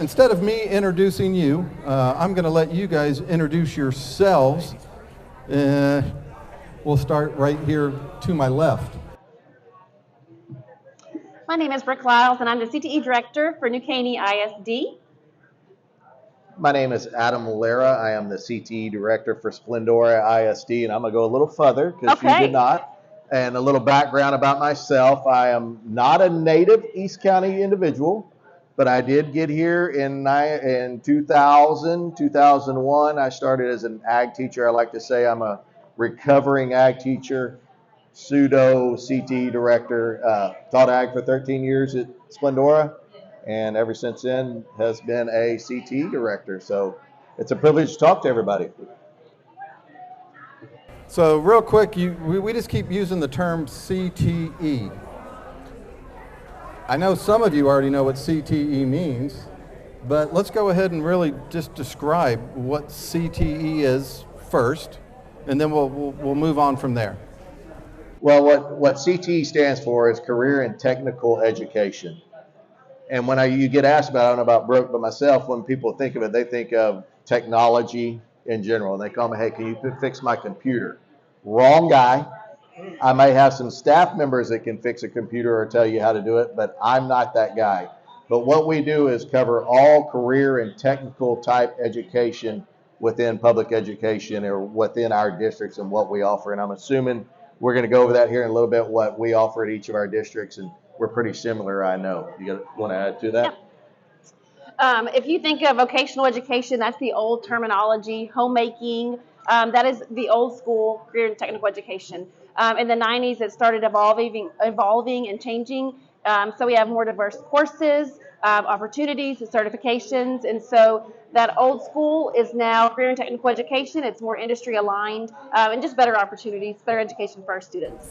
instead of me introducing you, I'm going to let you guys introduce yourselves. We'll start right here to my left. My name is Brooke Lyles, and I'm the CTE Director for Caney ISD. My name is Adam Lara. I am the CTE Director for Splendora ISD, and I'm going to go a little further because you did not. And a little background about myself. I am not a native East County individual, but I did get here in 2000, 2001. I started as an ag teacher. I like to say I'm a recovering ag teacher, pseudo CTE director. Taught ag for 13 years at Splendora, and ever since then has been a CTE director. So it's a privilege to talk to everybody. So real quick, we just keep using the term CTE. I know some of you already know what CTE means, but let's go ahead and really just describe what CTE is first, and then we'll move on from there. Well, what CTE stands for is Career and Technical Education. And when you get asked about, I don't know about Brooke, but myself, when people think of it, they think of technology in general. And they call me, hey, can you fix my computer? Wrong guy. I may have some staff members that can fix a computer or tell you how to do it, but I'm not that guy. But what we do is cover all career and technical type education within public education or within our districts and what we offer. And I'm assuming we're going to go over that here in a little bit, what we offer at each of our districts, and we're pretty similar, I know. You want to add to that? Yeah. If you think of vocational education, that's the old terminology. Homemaking, that is the old school career and technical education. In the 90s, it started evolving and changing. So we have more diverse courses, opportunities, and certifications. And so that old school is now career and technical education. It's more industry aligned and just better opportunities, better education for our students.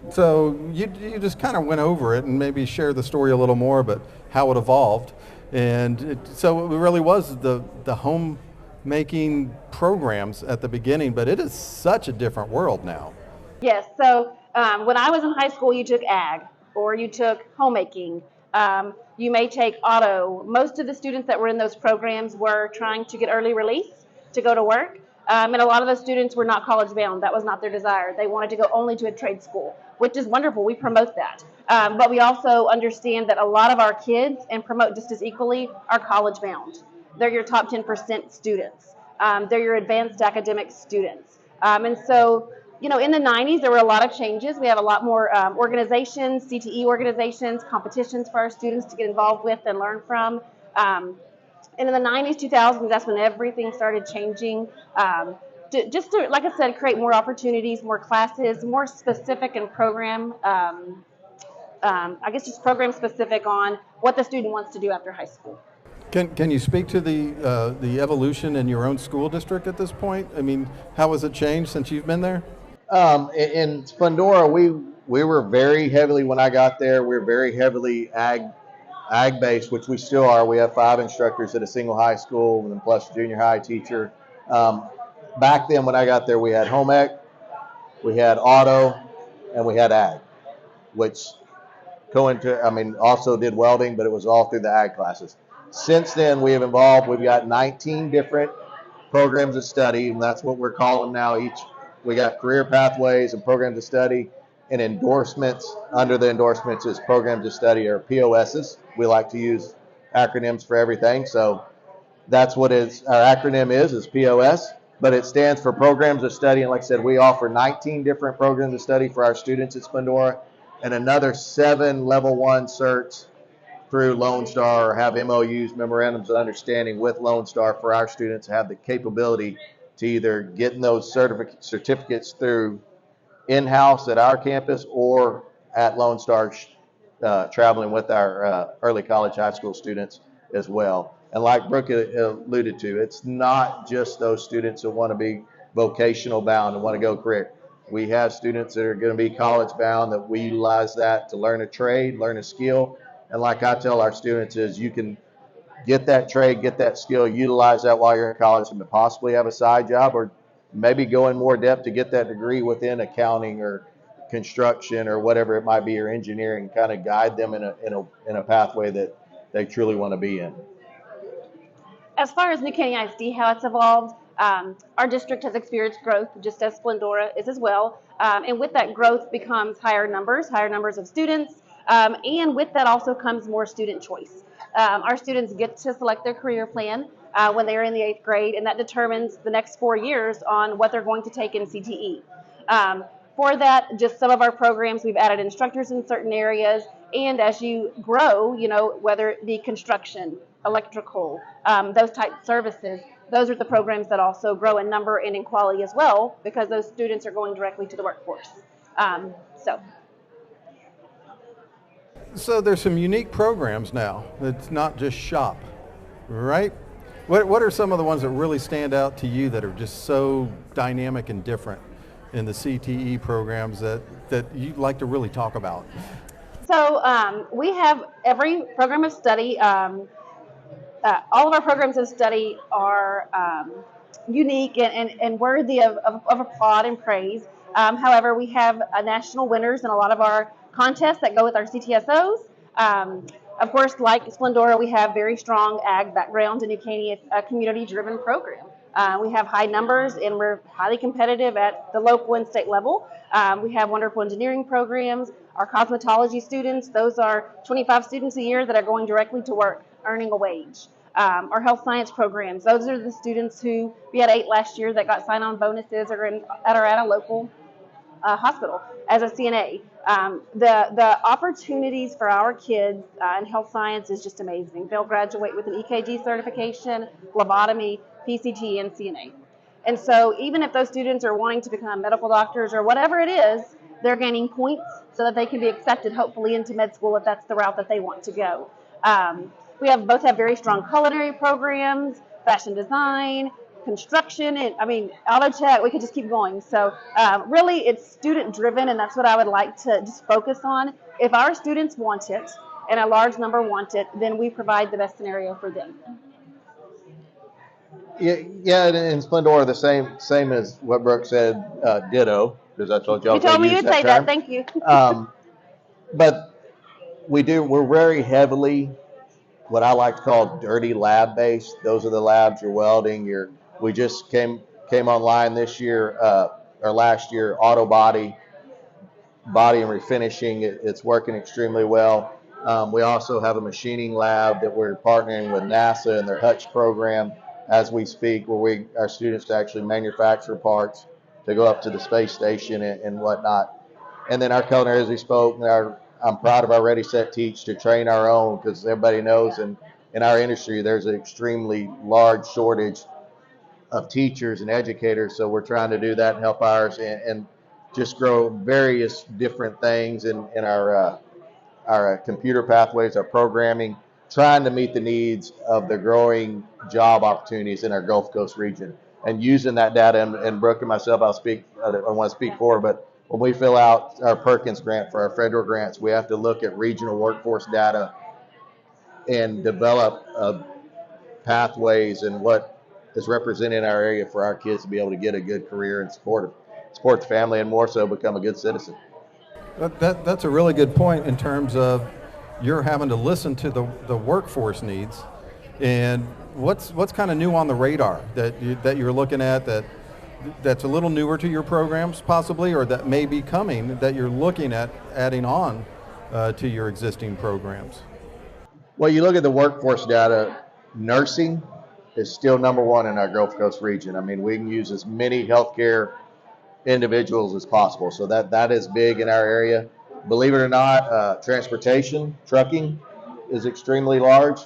So you just kind of went over it and maybe share the story a little more, but how it evolved. And so it really was the homemaking programs at the beginning, but it is such a different world now. Yes. So when I was in high school, you took ag or you took homemaking. You may take auto. Most of the students that were in those programs were trying to get early release to go to work. And a lot of those students were not college bound. That was not their desire. They wanted to go only to a trade school, which is wonderful. We promote that. But we also understand that a lot of our kids, and promote just as equally, are college bound. They're your top 10% students. They're your advanced academic students. And so, in the 90s, there were a lot of changes. We have a lot more organizations, CTE organizations, competitions for our students to get involved with and learn from. And in the 90s, 2000s, that's when everything started changing. Just to, like I said, create more opportunities, more classes, more specific and program, just program specific on what the student wants to do after high school. Can you speak to the evolution in your own school district at this point? I mean, how has it changed since you've been there? In Splendora, we were very heavily, when I got there, we were very heavily ag-based, which we still are. We have 5 instructors at a single high school and plus a junior high teacher. Back then when I got there, we had home ec, we had auto, and we had ag, which also did welding, but it was all through the ag classes. Since then, we have evolved. We've got 19 different programs of study, and that's what we're calling now. We got career pathways and programs of study, and endorsements. Under the endorsements is programs of study, or POSs. We like to use acronyms for everything, so that's what our acronym is POS, but it stands for programs of study. And like I said, we offer 19 different programs of study for our students at Splendora, and another 7 level 1 certs through Lone Star, or have MOUs, memorandums of understanding, with Lone Star for our students to have the capability to either get those certificates through in-house at our campus or at Lone Star, traveling with our early college high school students as well. And like Brooke alluded to, it's not just those students that want to be vocational bound and want to go career. We have students that are going to be college bound, that we utilize that to learn a trade, learn a skill. And like I tell our students, is you can get that trade, get that skill, utilize that while you're in college, and possibly have a side job, or maybe go in more depth to get that degree within accounting or construction or whatever it might be, or engineering, kind of guide them in a pathway that they truly want to be in. as far as McKinney ISD, how it's evolved, our district has experienced growth just as Splendora is as well. And with that growth becomes higher numbers of students, and with that also comes more student choice. Our students get to select their career plan when they are in the 8th grade, and that determines the next 4 years on what they're going to take in CTE. For that, just some of our programs, we've added instructors in certain areas, and as you grow, whether it be construction, electrical, those type services, those are the programs that also grow in number and in quality as well, because those students are going directly to the workforce. So there's some unique programs now. It's not just shop, right? What are some of the ones that really stand out to you that are just so dynamic and different in the CTE programs that you'd like to really talk about? So we have every program of study. All of our programs of study are unique and worthy of applaud and praise. However, we have national winners in a lot of our contests that go with our CTSOs. Of course, like Splendora, we have very strong ag background, and Caney is a community-driven program. We have high numbers, and we're highly competitive at the local and state level. We have wonderful engineering programs. Our cosmetology students, those are 25 students a year that are going directly to work, earning a wage. Our health science programs, those are the students who, we had 8 last year that got sign-on bonuses or are at a local hospital as a CNA. The opportunities for our kids in health science is just amazing. They'll graduate with an EKG certification, phlebotomy, PCT, and CNA. And so even if those students are wanting to become medical doctors or whatever it is, they're gaining points so that they can be accepted hopefully into med school if that's the route that they want to go. We both have very strong culinary programs, fashion design, construction, and auto tech. We could just keep going. So really it's student driven, and that's what I would like to just focus on. If our students want it and a large number want it, then we provide the best scenario for them. Yeah, and Splendora, the same as what Brooke said, ditto, because that's what y'all You told me use you'd that say term. that. Thank you. But we're very heavily what I like to call dirty lab based. Those are the labs, your welding, we just came online this year, or last year, auto body and refinishing. It's working extremely well. We also have a machining lab that we're partnering with NASA and their Hutch program as we speak, where our students to actually manufacture parts to go up to the space station and whatnot. And then our culinary, as we spoke, I'm proud of our Ready, Set, Teach to train our own, because everybody knows in our industry there's an extremely large shortage of teachers and educators. So we're trying to do that and help ours and just grow various different things in our computer pathways, our programming, trying to meet the needs of the growing job opportunities in our Gulf Coast region. And using that data, and Brooke and myself, I want to speak for, but when we fill out our Perkins grant for our federal grants, we have to look at regional workforce data and develop pathways and what is represented in our area for our kids to be able to get a good career and support the family, and more so become a good citizen. That's a really good point in terms of you're having to listen to the workforce needs, and what's kind of new on the radar that you're looking at that's a little newer to your programs possibly, or that may be coming that you're looking at adding on to your existing programs? Well, you look at the workforce data, nursing is still number one in our Gulf Coast region. We can use as many healthcare individuals as possible. So that is big in our area. Believe it or not, transportation, trucking is extremely large.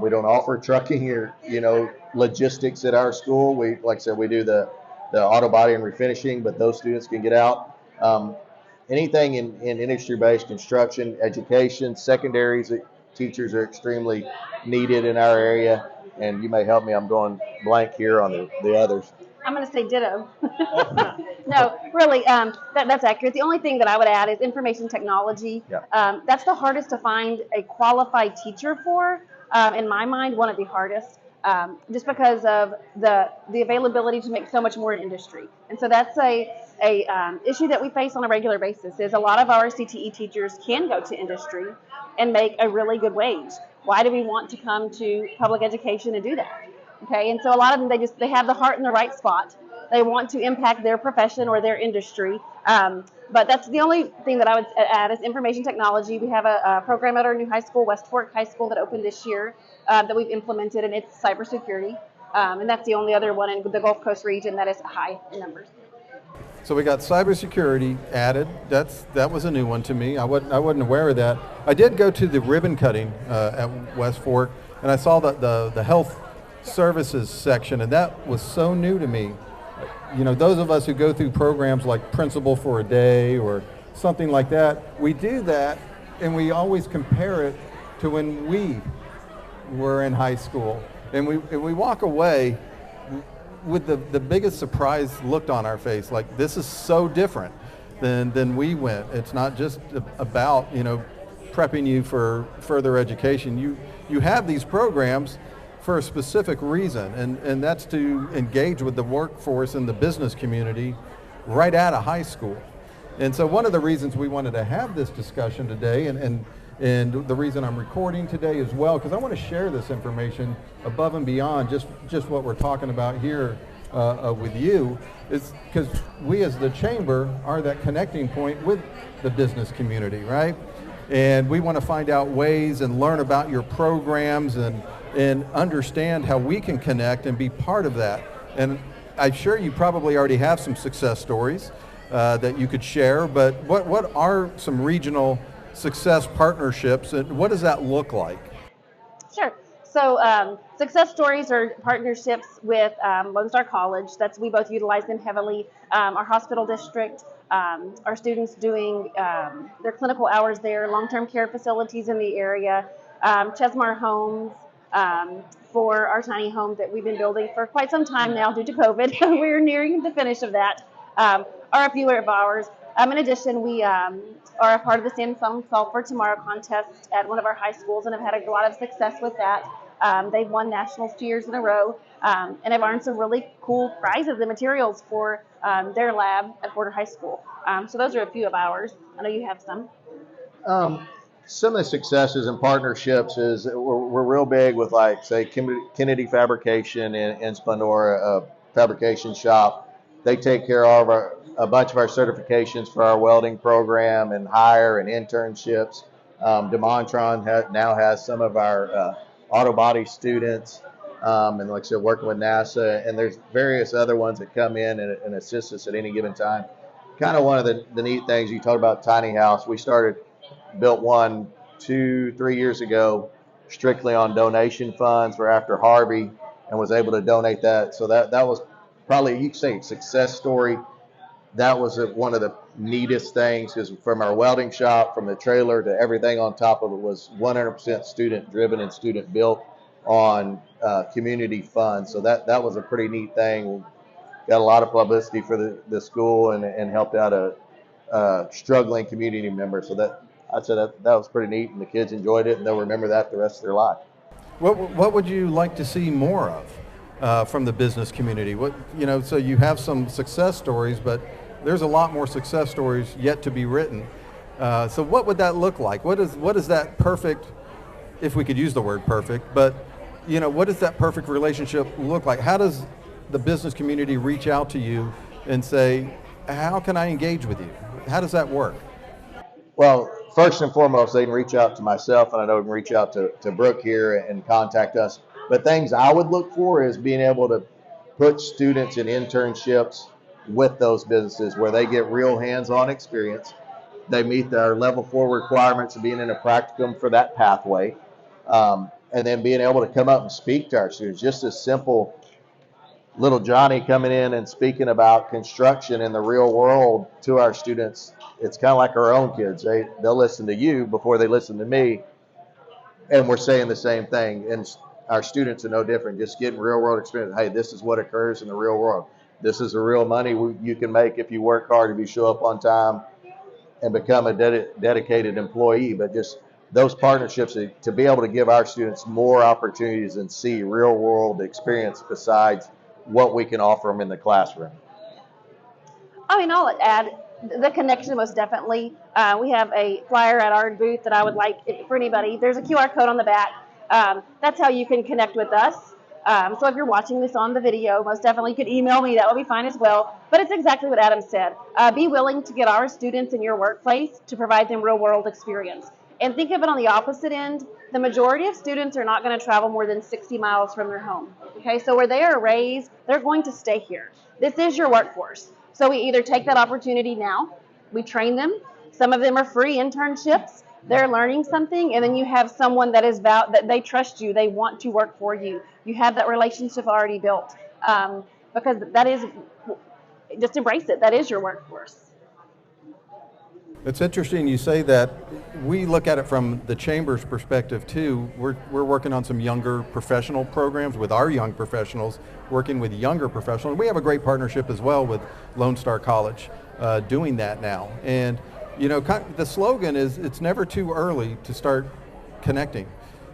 We don't offer trucking or, logistics at our school. Like I said, we do the auto body and refinishing, but those students can get out. Anything in industry-based construction, education, secondaries, teachers are extremely needed in our area. And you may help me, I'm going blank here on the others. I'm going to say ditto. No, really, that's accurate. The only thing that I would add is information technology. Yeah. That's the hardest to find a qualified teacher for. In my mind, one of the hardest, just because of the availability to make so much more in industry. And so that's a issue that we face on a regular basis. Is a lot of our CTE teachers can go to industry and make a really good wage. Why do we want to come to public education and do that? Okay, and so a lot of them, they have the heart in the right spot. They want to impact their profession or their industry. But that's the only thing that I would add is information technology. We have a program at our new high school, West Fork High School, that opened this year that we've implemented, and it's cybersecurity. And that's the only other one in the Gulf Coast region that is high in numbers. So we got cybersecurity added. That was a new one to me. I wasn't aware of that. I did go to the ribbon cutting at West Fork, and I saw the health services section, and that was so new to me. You know, those of us who go through programs like Principal for a Day or something like that, we do that, and we always compare it to when we were in high school, and we walk away with the biggest surprise looked on our face, like this is so different than we went. It's not just about, you know, prepping you for further education. You have these programs for a specific reason, and that's to engage with the workforce and the business community right out of high school. And so one of the reasons we wanted to have this discussion today, and the reason I'm recording today as well, because I want to share this information above and beyond just what we're talking about here with you, is because we as the chamber are that connecting point with the business community, right? And we want to find out ways and learn about your programs and understand how we can connect and be part of that. And I'm sure you probably already have some success stories that you could share, but what are some regional success partnerships, and what does that look like? Sure. So success stories are partnerships with Lone Star College. We both utilize them heavily. Our hospital district, our students doing their clinical hours there, long-term care facilities in the area, Chesmar Homes for our tiny home that we've been building for quite some time now due to COVID. We're nearing the finish of that. Are a few of ours. In addition, we are a part of the Samsung Solve for Tomorrow contest at one of our high schools and have had a lot of success with that. They've won nationals 2 years in a row and have earned some really cool prizes and materials for their lab at Porter High School. So those are a few of ours. I know you have some. Some of the successes and partnerships is we're real big with, like, say, Kennedy Fabrication in Splendora, a fabrication shop. They take care of a bunch of our certifications for our welding program and hire and internships. DeMontron now has some of our auto body students, and like I said, working with NASA, and there's various other ones that come in and assist us at any given time. Kind of one of the neat things, you talked about tiny house. We built one 2-3 years ago strictly on donation funds for after Harvey, and was able to donate that. So that was probably, you could say, success story. That was one of the neatest things, because from our welding shop, from the trailer to everything on top of it, was 100% student driven and student built on community funds. So that was a pretty neat thing. Got a lot of publicity for the school and helped out a struggling community member. So I'd say that was pretty neat, and the kids enjoyed it, and they'll remember that the rest of their life. What would you like to see more of from the business community? So you have some success stories, but there's a lot more success stories yet to be written. So what would that look like? What is that perfect, if we could use the word perfect, but what does that perfect relationship look like? How does the business community reach out to you and say, how can I engage with you? How does that work? Well, first and foremost, they can reach out to myself, and I know they can reach out to Brooke here and contact us. But things I would look for is being able to put students in internships with those businesses where they get real hands-on experience. They meet our level 4 requirements of being in a practicum for that pathway. And then being able to come up and speak to our students. Just as simple, little Johnny coming in and speaking about construction in the real world to our students. It's kind of like our own kids. They'll listen to you before they listen to me, and we're saying the same thing. And our students are no different. Just getting real world experience. Hey, this is what occurs in the real world. This is the real money you can make if you work hard, if you show up on time, and become a dedicated employee. But just those partnerships, to be able to give our students more opportunities and see real world experience besides what we can offer them in the classroom. I'll add the connection most definitely. We have a flyer at our booth that I would like for anybody. There's a QR code on the back. That's how you can connect with us. So if you're watching this on the video, most definitely you could email me. That would be fine as well. But it's exactly what Adam said. Be willing to get our students in your workplace to provide them real world experience. And think of it on the opposite end. The majority of students are not going to travel more than 60 miles from their home. Okay, so where they are raised, they're going to stay here. This is your workforce. So we either take that opportunity now, we train them. Some of them are free internships. They're learning something, and then you have someone that is that they trust you. They want to work for you. You have that relationship already built, because that is, just embrace it. That is your workforce. It's interesting you say that. We look at it from the Chamber's perspective too. We're working on some younger professional programs with our young professionals, working with younger professionals. We have a great partnership as well with Lone Star College doing that now. And you know, the slogan is, it's never too early to start connecting,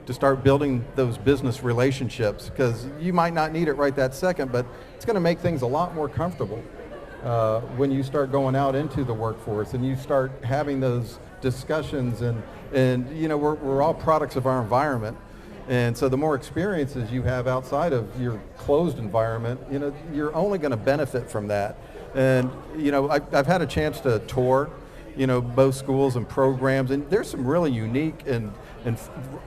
to start building those business relationships, because you might not need it right that second, but it's going to make things a lot more comfortable when you start going out into the workforce and you start having those discussions. And you know, we're all products of our environment. And so the more experiences you have outside of your closed environment, you know, you're only going to benefit from that. And you know, I've had a chance to tour, you know, both schools and programs, and there's some really unique and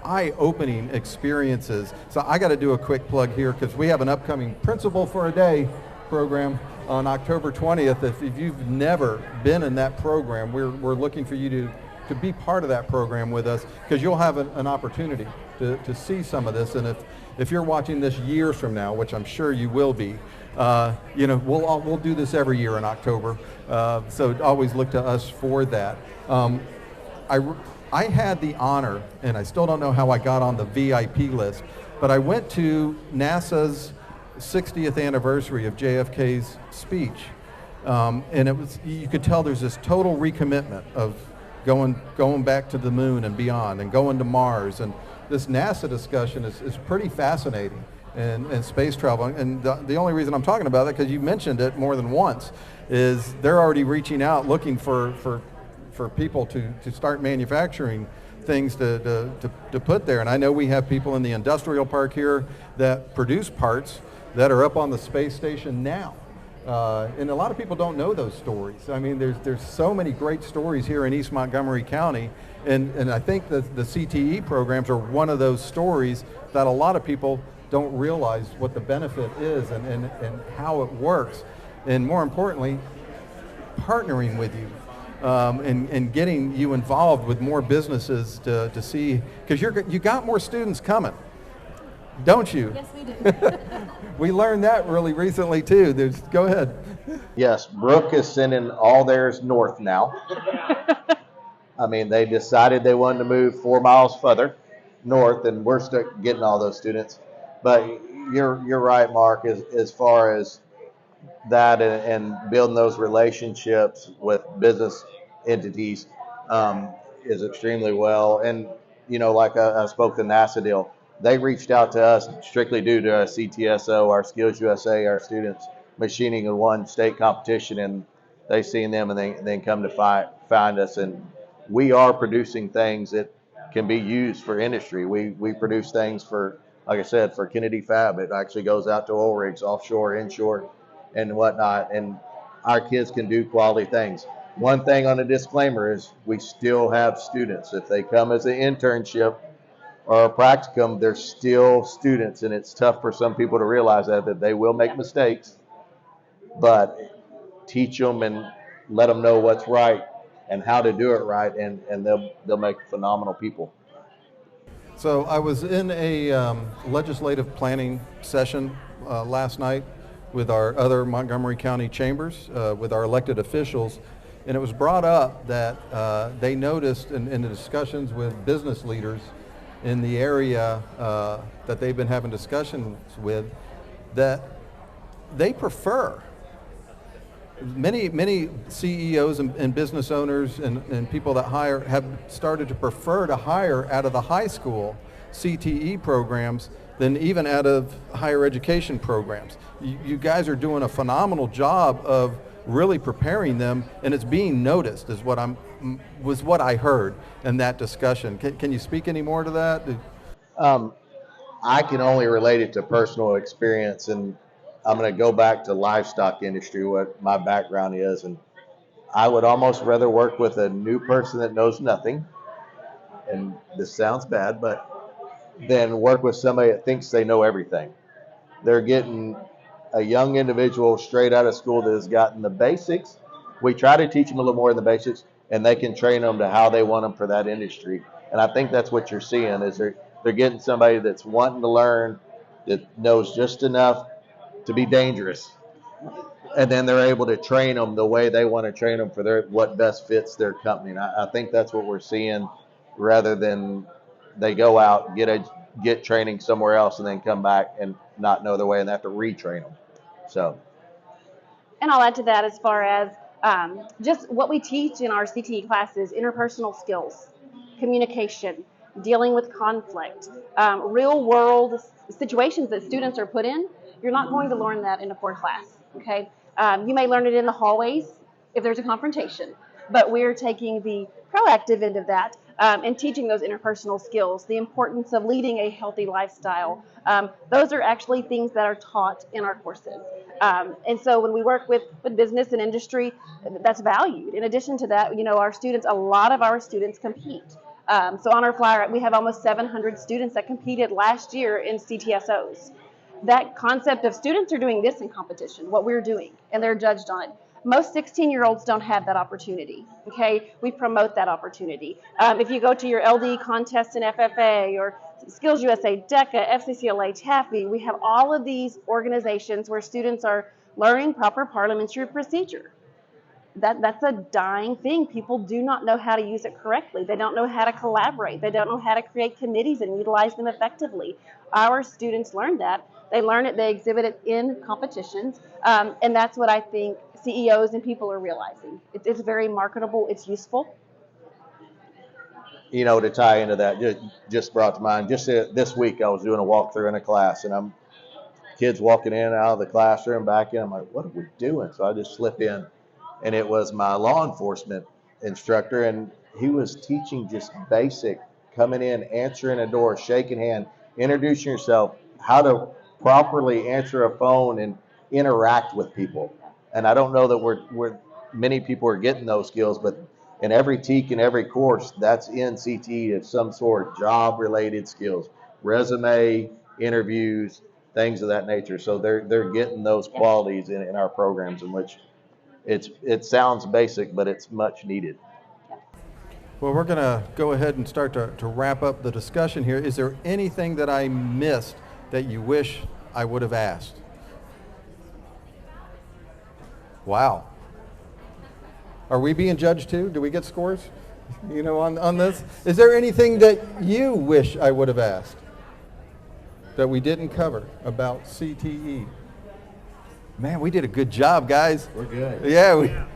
eye-opening experiences. So I got to do a quick plug here, because we have an upcoming Principal for a Day program on October 20th. If you've never been in that program, we're looking for you to be part of that program with us, because you'll have an opportunity to see some of this. And if you're watching this years from now, which I'm sure you will be, you know, we'll do this every year in October. So always look to us for that. I had the honor, and I still don't know how I got on the VIP list, but I went to NASA's 60th anniversary of JFK's speech. And it was, you could tell there's this total recommitment of going back to the moon and beyond, and going to Mars. And this NASA discussion is pretty fascinating, and space travel. And the only reason I'm talking about it, because you mentioned it more than once, is they're already reaching out looking for people to start manufacturing things to put there. And I know we have people in the industrial park here that produce parts that are up on the space station now. And a lot of people don't know those stories. I mean, there's so many great stories here in East Montgomery County, and I think that the CTE programs are one of those stories that a lot of people don't realize what the benefit is and how it works, and more importantly, partnering with you and getting you involved with more businesses to see, because you got more students coming, don't you? Yes, we do. We learned that really recently too. Go ahead. Yes, Brooke is sending all theirs north now. I mean, they decided they wanted to move 4 miles further north, and we're still getting all those students. But you're right, Mark, as far as that and building those relationships with business entities is extremely well. And, you know, like I spoke to NASA deal, they reached out to us strictly due to CTSO, our Skills USA, our students machining in one state competition, and they seen them and then come to find us. And we are producing things that can be used for industry. We produce things for, like I said, for Kennedy Fab. It actually goes out to oil rigs, offshore, inshore, and whatnot. And our kids can do quality things. One thing on a disclaimer is we still have students. If they come as an internship or a practicum, they're still students, and it's tough for some people to realize that they will make mistakes, but teach them and let them know what's right and how to do it right, and they'll make phenomenal people. So I was in a legislative planning session last night with our other Montgomery County chambers, with our elected officials, and it was brought up that they noticed in the discussions with business leaders in the area that they've been having discussions with, that they prefer, many CEOs and business owners and people that hire have started to prefer to hire out of the high school CTE programs than even out of higher education programs. You guys are doing a phenomenal job of really preparing them, and it's being noticed is what I heard in that discussion. Can you speak any more to that? I can only relate it to personal experience, and I'm going to go back to livestock industry, what my background is, and I would almost rather work with a new person that knows nothing, and this sounds bad, but than work with somebody that thinks they know everything. They're getting a young individual straight out of school that has gotten the basics. We try to teach them a little more in the basics, and they can train them to how they want them for that industry. And I think that's what you're seeing is they're getting somebody that's wanting to learn, that knows just enough to be dangerous, and then they're able to train them the way they want to train them for what best fits their company. And I think that's what we're seeing, rather than they go out get training somewhere else and then come back and not know their way and have to retrain them. So. And I'll add to that as far as just what we teach in our CTE classes: interpersonal skills, communication, dealing with conflict, real world situations that students are put in. You're not going to learn that in a core class, okay? You may learn it in the hallways if there's a confrontation, but we're taking the proactive end of that and teaching those interpersonal skills, the importance of leading a healthy lifestyle. Those are actually things that are taught in our courses. And so when we work with business and industry, that's valued. In addition to that, our students, a lot of our students compete. So on our flyer, we have almost 700 students that competed last year in CTSOs. That concept of students are doing this in competition, what we're doing, and they're judged on it. Most 16-year-olds don't have that opportunity, okay? We promote that opportunity. If you go to your LD contests in FFA or Skills USA, DECA, FCCLA, TAFE, we have all of these organizations where students are learning proper parliamentary procedure. That's a dying thing. People do not know how to use it correctly. They don't know how to collaborate. They don't know how to create committees and utilize them effectively. Our students learn that. They learn it, they exhibit it in competitions, and that's what I think CEOs and people are realizing. It's very marketable, it's useful. To tie into that, just brought to mind, just this week I was doing a walkthrough in a class, and kids walking in and out of the classroom, back in, I'm like, what are we doing? So I just slip in, and it was my law enforcement instructor, and he was teaching just basic, coming in, answering a door, shaking hand, introducing yourself, how to properly answer a phone and interact with people. And I don't know that many people are getting those skills, but in every TEK and every course, that's in CTE of some sort, job-related skills, resume, interviews, things of that nature. So they're getting those qualities in our programs, in which it sounds basic, but it's much needed. Well, we're going to go ahead and start to wrap up the discussion here. Is there anything that I missed that you wish I would have asked? Wow. Are we being judged too? Do we get scores, on this? Is there anything that you wish I would have asked that we didn't cover about CTE? Man, we did a good job, guys. We're good. Yeah.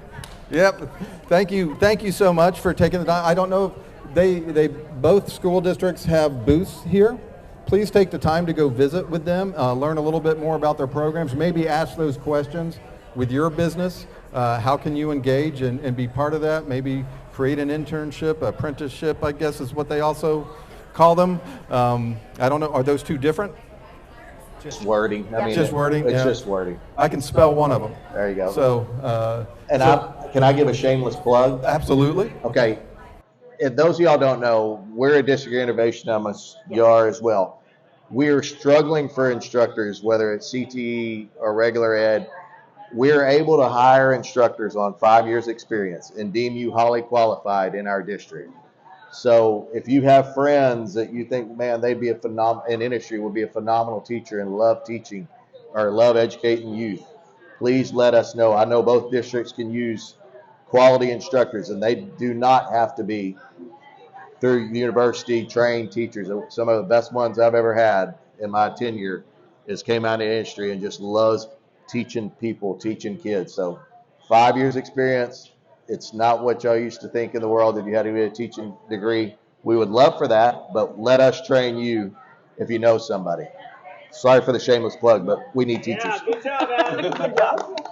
Yep. Thank you so much for taking the time. I don't know if they both school districts have booths here. Please take the time to go visit with them, learn a little bit more about their programs, maybe ask those questions with your business. How can you engage and be part of that? Maybe create an internship, apprenticeship, I guess is what they also call them. I don't know, are those two different? Just wording. Just wording? It's Yeah. just wording. I can spell one of them. There you go. So, Can I give a shameless plug? Absolutely. Okay. If those of y'all don't know, we're a district innovation YAR as well. We're struggling for instructors, whether it's CTE or regular ed. We're able to hire instructors on 5 years experience and deem you highly qualified in our district. So if you have friends that you think, man, they'd be in industry would be a phenomenal teacher and love teaching or love educating youth, please let us know. I know both districts can use quality instructors, and they do not have to be through university trained teachers. Some of the best ones I've ever had in my tenure came out of the industry and just loves teaching people, teaching kids. So 5 years experience. It's not what y'all used to think in the world that you had to get a teaching degree. We would love for that, but let us train you if you know somebody. Sorry for the shameless plug, but we need teachers. Yeah, good job, Adam. Good job.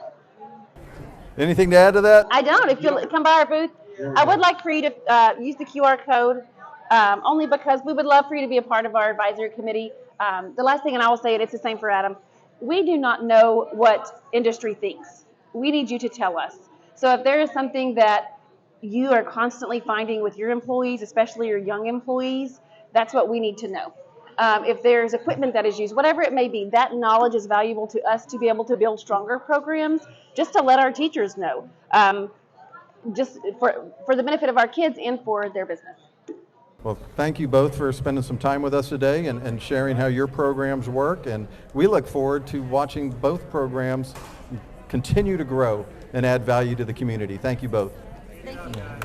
Anything to add to that? I don't. If you come by our booth, I would like for you to use the QR code only because we would love for you to be a part of our advisory committee. The last thing, and I will say it, it's the same for Adam. We do not know what industry thinks. We need you to tell us. So if there is something that you are constantly finding with your employees, especially your young employees, that's what we need to know. If there's equipment that is used, whatever it may be, that knowledge is valuable to us to be able to build stronger programs, just to let our teachers know, just for the benefit of our kids and for their business. Well, thank you both for spending some time with us today and sharing how your programs work. And we look forward to watching both programs continue to grow and add value to the community. Thank you both. Thank you.